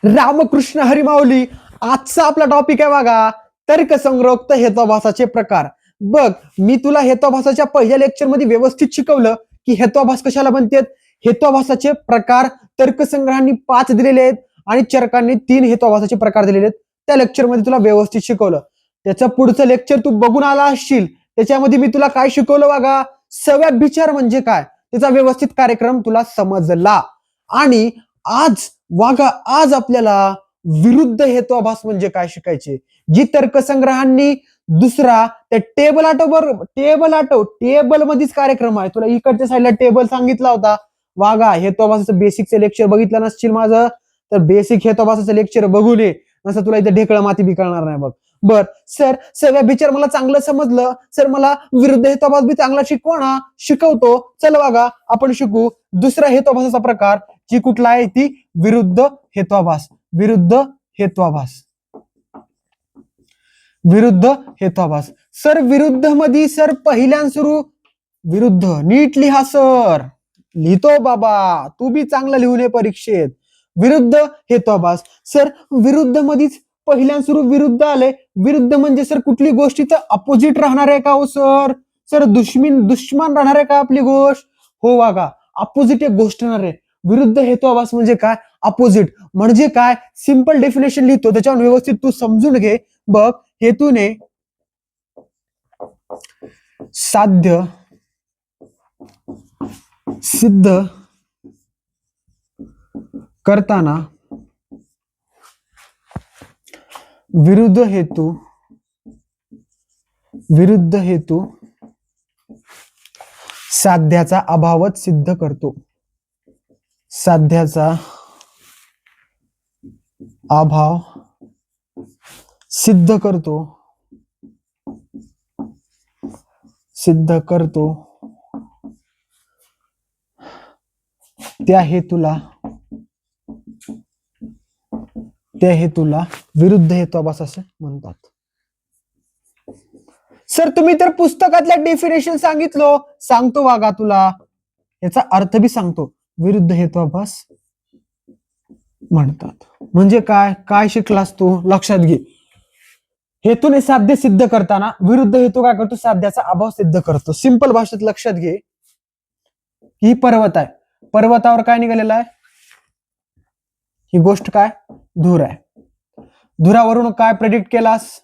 रामकृष्ण हरिमाऊली. आजचा आपला टॉपिक आहे बघा, तर्कसंगोक्त हेत्वाभासाचे प्रकार. बघ, मी तुला हेत्वाभासाच्या पहिल्या लेक्चर मध्ये व्यवस्थित शिकवलं की हेत्वाभास कशाला बनतात. हेत्वाभासाचे प्रकार तर्कसंग्रहांनी 5 दिलेले आहेत आणि चरकांनी 3 हेत्वाभासाचे प्रकार दिलेले आहेत. त्या लेक्चर मध्ये तुला व्यवस्थित शिकवलं. त्याचं पुढचं लेक्चर तू बघून आला असशील, त्याच्यामध्ये मी तुला काय शिकवलं बघा, सव्याभिचार म्हणजे काय, त्याचा व्यवस्थित कार्यक्रम तुला समजला. आणि आज आपल्याला विरुद्ध हेत्वाभास म्हणजे काय शिकायचे, जी तर्कसंग्रहांनी दुसरा त्या टेबल मध्येच कार्यक्रम आहे. तुला इकडच्या साईडला टेबल सांगितला होता वागा, हेत्वाभासाचं बेसिकचं लेक्चर बघितलं नसशील माझं तर बेसिक हेत्वाभासाचं लेक्चर बघू नये, नसं तुला इथे ढेकळं माती बी कळणार नाही. बघ बर सर, सव्याभिचार मला चांगलं समजलं सर, मला विरुद्ध हेत्वाभास बी चांगला शिकवा शिकवतो. चल बघा, आपण शिकू दुसरा हेत्वाभासाचा प्रकार, जी कुठला आहे ती विरुद्ध हेत्वाभास. विरुद्ध हेत्वाभास. सर विरुद्ध मध्ये सर पहिल्यान सुरू विरुद्ध नीट लिहा सर. लिहितो बाबा, तू बी चांगलं लिहून ये परीक्षेत. विरुद्ध हेत्वाभास. सर विरुद्ध मध्येच पहिल्यान सुरू विरुद्ध आले. विरुद्ध म्हणजे सर कुठली गोष्टीचं अपोजिट राहणार आहे का हो सर? सर दुश्मन राहणार आहे का आपली गोष्ट? हो वागा, अपोजिट एक गोष्ट राहणार आहे. विरुद्ध हेत्वाभास म्हणजे काय, अपोजिट. म्हणजे काय, सिंपल डेफिनेशन लिहितो, त्याच्यावर व्यवस्थित तू समजून घे. बघ, हेतूने साध्य सिद्ध करताना विरुद्ध हेतू साध्याचा अभावच सिद्ध करतो. साध्याचा अभाव सिद्ध करतो. त्या हेतूला विरुद्ध हेत्वाभास असे म्हणतात. सर तुम्ही तर पुस्तकातल्या डेफिनेशन सांगतो वागा, तुला याचा अर्थ बी सांगतो. विरुद्ध हेत्वाभास म्हणतात म्हणजे काय, काय शिकलास तू, लक्षात घे. हेतूने साध्य सिद्ध करताना विरुद्ध हेतू काय करतो, साध्याचा अभाव सिद्ध करतो. सिंपल भाषेत लक्षात घे. ही पर्वत आहे, पर्वतावर काय निघालेलं आहे, ही गोष्ट काय, धूर आहे. धुरावरून काय प्रेडिक्ट केलास,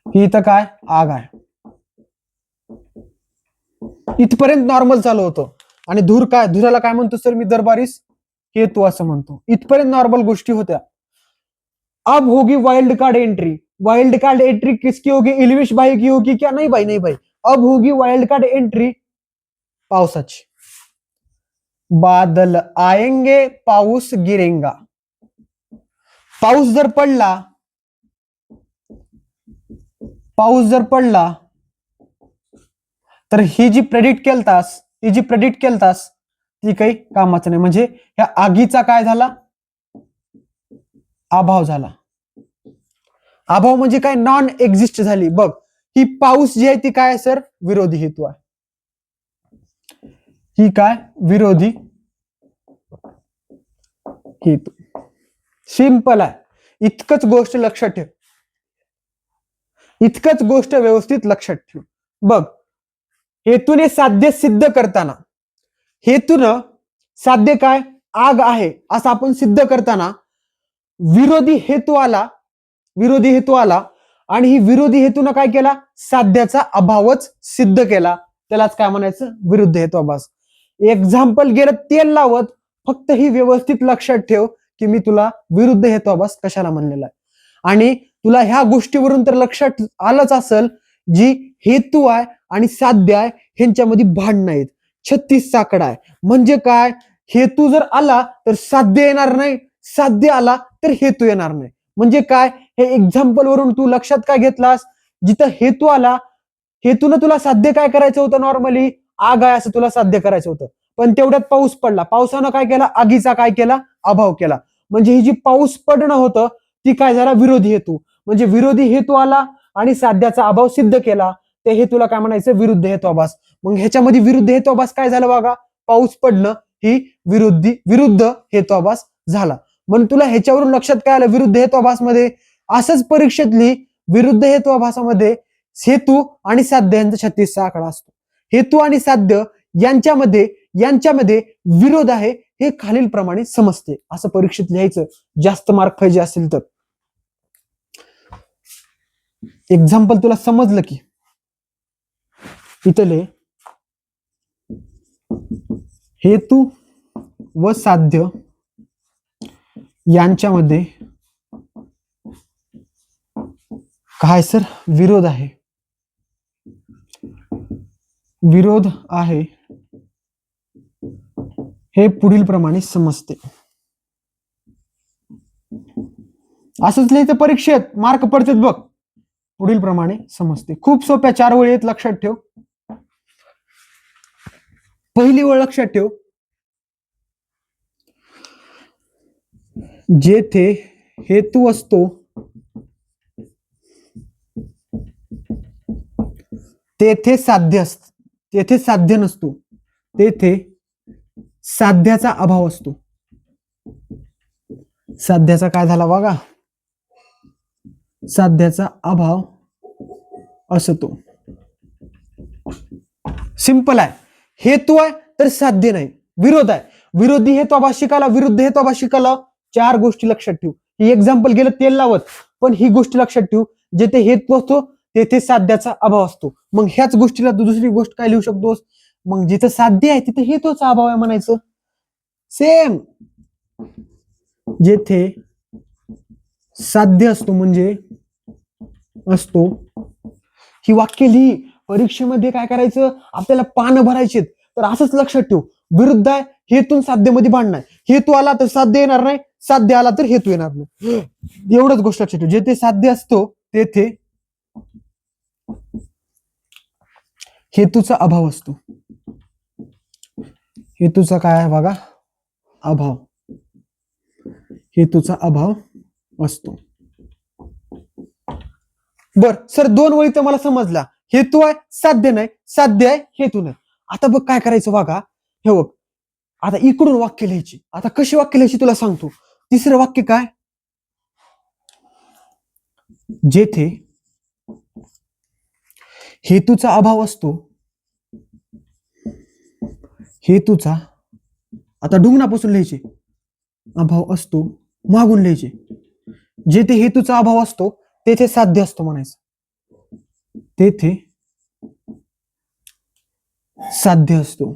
ही इथं काय आग आहे. इथपर्यंत नॉर्मल चालू होतं आणि धूर काय, धुराला काय म्हणतो सर मी दरबारीस हेतू असं म्हणतो. इथपर्यंत नॉर्मल गोष्टी होत्या. अब होगी wild card entry. Wild card entry किसकी होगी, इल्विश भाई की होगी क्या? नहीं भाई. अब होगी वाइल्ड कार्ड एंट्री पावसाची. बादल आएंगे पाऊस गिरेगा. पाऊस जर पडला तर ही जी प्रेडिक्ट केलतास ती काही कामाचं नाही. म्हणजे ह्या आगीचा काय झाला, अभाव झाला. अभाव म्हणजे काय, नॉन एक्झिस्ट झाली. बघ, ही पाऊस जी आहे ती काय सर, विरोधी हेतू आहे. ही काय, विरोधी हेतू. सिंपल आहे. इतकंच गोष्ट लक्षात ठेव, इतकंच गोष्ट व्यवस्थित लक्षात ठेव. बघ, हेतूने साध्य सिद्ध करताना, हेतून साध्य काय, आग आहे असं आपण सिद्ध करताना विरोधी हेतू आला आणि ही विरोधी हेतून काय केला, साध्याचा अभावच सिद्ध केला. त्यालाच काय म्हणायचं, विरुद्ध हेत्वाभास. एक्झाम्पल गेलं तेल लावत, फक्त ही व्यवस्थित लक्षात ठेव की मी तुला विरुद्ध हेत्वाभास कशाला म्हणलेला आहे. आणि तुला ह्या गोष्टीवरून तर लक्षात आलंच असेल, जी हेतू आहे आणि साध्य आहे ह्यांच्यामध्ये भांडण आहेत. 36 साकडा आहे. म्हणजे काय, हेतू जर आला तर साध्य येणार नाही, साध्य आला तर हेतू येणार नाही. म्हणजे काय, हे एक्झाम्पल वरून तू लक्षात काय घेतलास, जिथं हेतू आला, हेतून तुला साध्य काय करायचं होतं, नॉर्मली आग आहे असं तुला साध्य करायचं होतं. पण तेवढ्यात पाऊस पडला, पावसानं काय केला, आगीचा काय केला, अभाव केला. म्हणजे ही जी पाऊस पडणं होतं ती काय झाला, विरोधी हेतू. म्हणजे विरोधी हेतू आला आणि साध्याचा अभाव सिद्ध केला, ते हेतूला काय म्हणायचं, विरुद्ध हेत्वाभास. मग ह्याच्यामध्ये विरुद्ध हेत्वाभास काय झालं बघा, पाऊस पडणं ही विरुद्ध हेत्वाभास झाला. म्हणून तुला ह्याच्यावरून लक्षात काय आलं, विरुद्ध हेत्वाभासमध्ये असंच परीक्षेतली विरुद्ध हेत्वाभासामध्ये हेतू आणि साध्य यांचा 36चा आकडा असतो. हेतू आणि साध्य यांच्यामध्ये विरोध आहे हे खालील प्रमाणे समजते. असं परीक्षेत लिहायचं जास्त मार्क पाहिजे असेल तर. एक्झाम्पल तुला समजलं की इथले हेतू व साध्य यांच्यामध्ये काय सर विरोध आहे, विरोध आहे हे पुढील प्रमाणे समजते. असंच लिहायचं परीक्षेत मार्क पडतात बघ. पुढील प्रमाणे समजते. खूप सोप्या 4 वळी आहेत, लक्षात ठेव. पहिली ओळ लक्षात ठेव, जेथे हेतू असतो तेथे साध्य असत, तेथे साध्य नसतो, तेथे साध्याचा अभाव असतो. साध्याचा काय झाला बघा, साध्याचा अभाव असतो. सिंपल आहे. हेतू आहे तर साध्य नाही, विरोध आहे. विरोधी हेत्वाभास शिकायला, विरुद्ध हेत्वाभास शिकायला 4 गोष्टी लक्षात ठेव. ही एक्झाम्पल गेलं तेल लावत, पण ही गोष्ट लक्षात ठेव, जेथे हेतू असतो तेथे साध्याचा अभाव असतो. मग ह्याच गोष्टीला तू दुसरी गोष्ट काय लिहू शकतोस, मग जिथं साध्य आहे तिथे हेतूचा अभाव आहे म्हणायचं. सेम जेथे साध्य असतो म्हणजे असतो. ही वाक्य लिही. परीक्षेमध्ये काय करायचं, आपल्याला पानं भरायचे. तर असंच लक्षात ठेव, विरुद्ध आहे हेतून साध्यमध्ये भांडणार. हेतू आला तर साध्य येणार नाही, साध्य आला तर हेतू येणार नाही. एवढंच गोष्ट लक्षात ठेव. जेथे साध्य असतो तेथे हेतूचा अभाव असतो. हेतूचा काय आहे बघा, अभाव. हेतूचा अभाव असतो. बर सर 2 वळी तर मला समजला. हेतू आहे साध्य नाही, साध्य आहे हेतू नाही. आता बघ काय करायचं बघा. हे बघ, आता इकडून वाक्य लिहायची. आता कशी वाक्य लिहायची तुला सांगतो. तिसरं वाक्य काय, जेथे हेतूचा अभाव असतो, हेतूचा, आता ढुंगणापासून लिहायचे, अभाव असतो, मागून लिहायचे. जेथे हेतूचा अभाव असतो तेथे साध्य असतो म्हणायचं. तेथे साध्य असतो.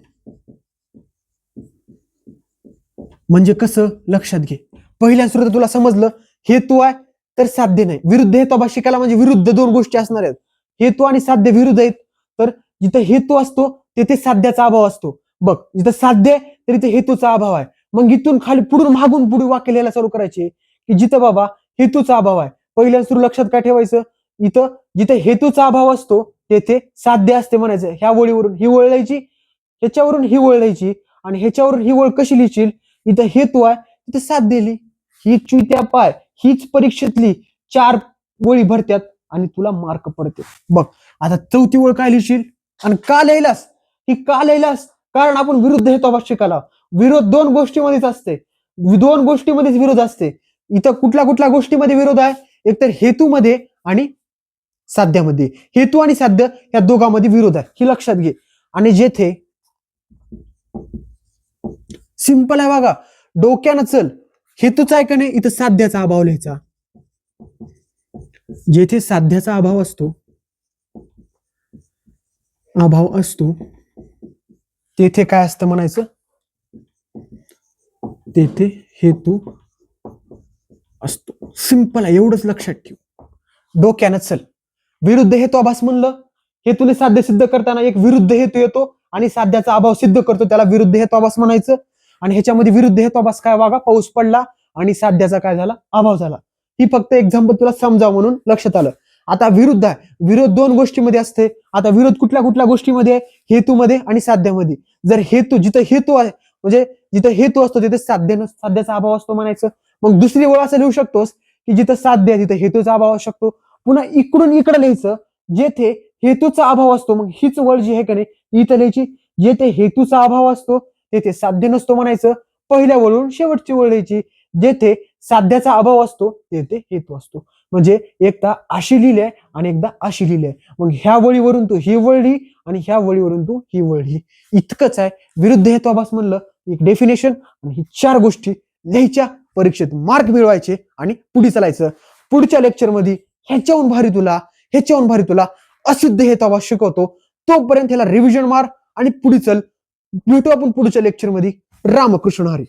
म्हणजे कसं लक्षात घे. पहिल्या सुरुवात तुला समजलं, हेतू आहे तर साध्य नाही. विरुद्ध हेत्वाभास शिकायला म्हणजे विरुद्ध 2 गोष्टी असणार आहेत. हेतू आणि साध्य विरुद्ध आहेत. तर जिथे हेतू असतो तिथे साध्याचा अभाव असतो. बघ, जिथे साध्य आहे तर इथे हेतूचा अभाव आहे. मग इथून खाली पुढून मागून पुढे वाक्य लिहायला चालू करायचे की जिथं बाबा हेतूचा अभाव आहे. पहिल्या सुरू लक्षात काय ठेवायचं, इथं जिथे हेतूचा अभाव असतो तेथे साध्य असते म्हणायचं. ह्या वळीवरून ही वळ लिहायची, ह्याच्यावरून ही वळ लिहायची, आणि ह्याच्यावरून ही वळ कशी लिहिशील, इथं हेतू आहे तिथे साध्य लिही. ही चुत्या पाय, हीच परीक्षेतली 4 वळी भरत्यात आणि तुला मार्क पडते. बघ आता 4थी वळ काय लिहिशील आणि का लिहिलास, ही का लिहिलास, कारण आपण विरुद्ध हेत्वाभास शिकायला. विरोध 2 गोष्टीमध्येच असते, 2 गोष्टीमध्येच विरोध असते. इथं कुठल्या कुठल्या गोष्टीमध्ये विरोध आहे, एकतर हेतूमध्ये आणि साध्यामध्ये. हेतू आणि साध्य या दोघांमध्ये विरोध आहे, ही लक्षात घे. आणि जेथे सिंपल आहे बघा, डोक्यानं चल. हेतूचा आहे का नाही, इथं साध्याचा अभाव लिहायचा. जेथे साध्याचा अभाव असतो, अभाव असतो तेथे काय असतं म्हणायचं, तेथे हेतू असतो. सिंपल आहे, एवढंच लक्षात ठेव. डोक्यानं चल. विरुद्ध हेत्वाभास म्हणलं, हेतूने साध्य सिद्ध करताना एक विरुद्ध हेतू येतो आणि साध्याचा अभाव सिद्ध करतो, त्याला विरुद्ध हेत्वाभास म्हणायचं. आणि ह्याच्यामध्ये विरुद्ध हेत्वाभास काय बघा, पाऊस पडला आणि साध्याचा काय झाला, अभाव झाला. ही फक्त एक्झाम्पल तुला समजावं म्हणून लक्षात आलं. आता विरुद्ध आहे, विरोध 2 गोष्टीमध्ये असते. आता विरोध कुठल्या कुठल्या गोष्टीमध्ये आहे, हेतूमध्ये आणि साध्यामध्ये. जर हेतू, जिथं हेतू आहे म्हणजे जिथं हेतू असतो तिथे साध्याचा अभाव असतो म्हणायचं. मग दुसरी ओळ असं लिहू शकतोस की जिथं साध्य आहे तिथं हेतूचा अभाव असू शकतो. पुन्हा इकडून इकडे लिहायचं, जेथे हेतूचा अभाव असतो. मग हीच वळ जी आहे का नाही इथं लिहायची, जेथे हेतूचा अभाव असतो तेथे साध्य नसतो म्हणायचं. पहिल्या वळून शेवटची वळ लिहायची, जेथे साध्याचा अभाव असतो तेथे हेतू असतो. म्हणजे एकदा अशी लिहिली आहे आणि एकदा अशी लिहिली आहे. मग ह्या वळीवरून तू ही वळली आणि ह्या वळीवरून तू ही वळली. इतकंच आहे. विरुद्ध हेतुआभास म्हणलं एक डेफिनेशन आणि ही 4 गोष्टी लिहायच्या, परीक्षेत मार्क मिळवायचे आणि पुढे चालायचं. पुढच्या लेक्चरमध्ये ह्याच्याहून भारी तुला अशुद्ध हेतुआभास शिकवतो. तोपर्यंत ह्याला रिव्हिजन मार आणि पुढे चल. भेटू आपण पुढच्या लेक्चरमध्ये. रामकृष्ण हरी.